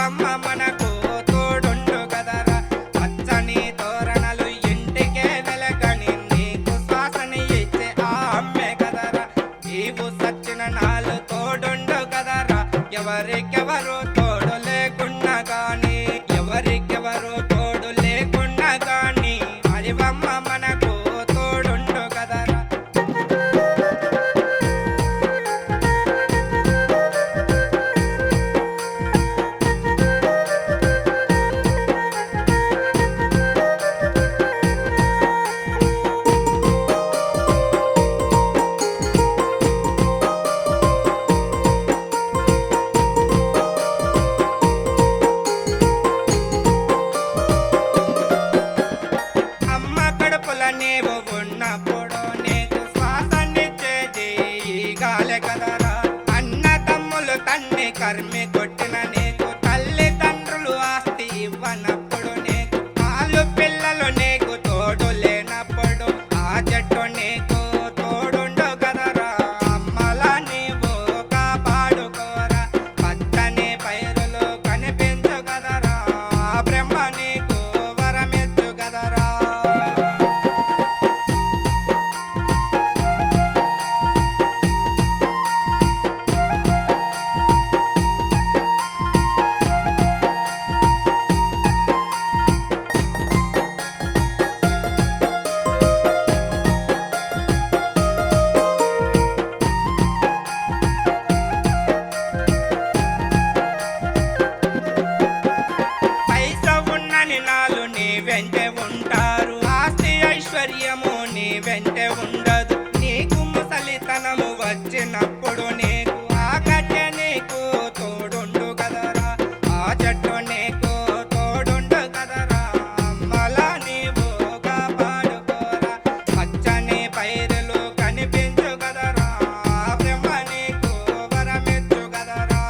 అరివమ్మ మనకు తోడుండు కదరా పచ్చని తోరణాలు ఇంటికే వెలగని నీకు శ్వాసని ఇచ్చే ఆ అమ్మే కదరా నీవు సచ్చిన నాలు తోడుండు కదరా ఎవరికెవరు తోడు లేకున్నా గాని ఎవరికెవరు తోడు లేకున్నా గాని అరివమ్మ మనకు తోడుండు కదరా అమ్మ కడుపుల నీవు ఉన్నప్పుడు నీకు శ్వాసనిచ్చేది ఈ గాలి కదరా అన్న తమ్ములు తన్ని కర్మి కొట్టిన నీకు తల్లిదండ్రులు ఆస్తి ఇవ్వనప్పుడు నీకు పాలు పిల్లలు నీకు తోడు లేనప్పుడు ఆ చెట్టు నీకు తోడుండు కదరా అమ్మలా నీవు కాపాడుకోరా పచ్చని పైరులు కనిపించు కదరా ఆ బ్రహ్మ నీకు వరమిచ్చు కదరా పైస ఉన్నని నాలు నీ వెంటే ఉంటారు ఆస్తి ఐశ్వర్యము నీ వెంటే ఉండదు నీకు ముసలితనము వచ్చినప్పుడు నీకు ఆ గడ్డె నీకు తోడుండు కదరా ఆ చెట్టు నీకు తోడుండు కదరా అమ్మలా నీవు కాపాడుకోరా పచ్చని పైరులు కనిపించు కదరా ఆ బ్రహ్మ నీకు వరమిచ్చు కదరా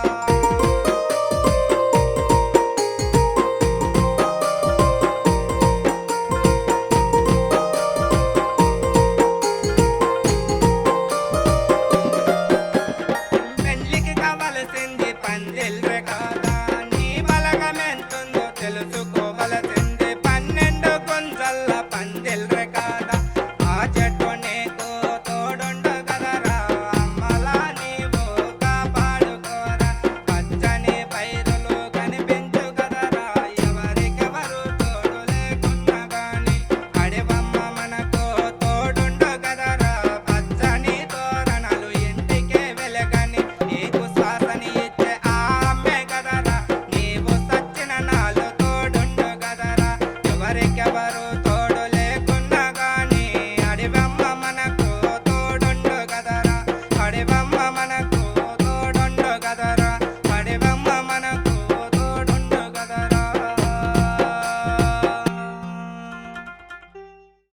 పెళ్లికి కావలసింది పందిల్రే కాదా నీ బలగమెంతుందో తెలుసుకోవలసింది 12 గుంజల్ల పందిల్రే కాదా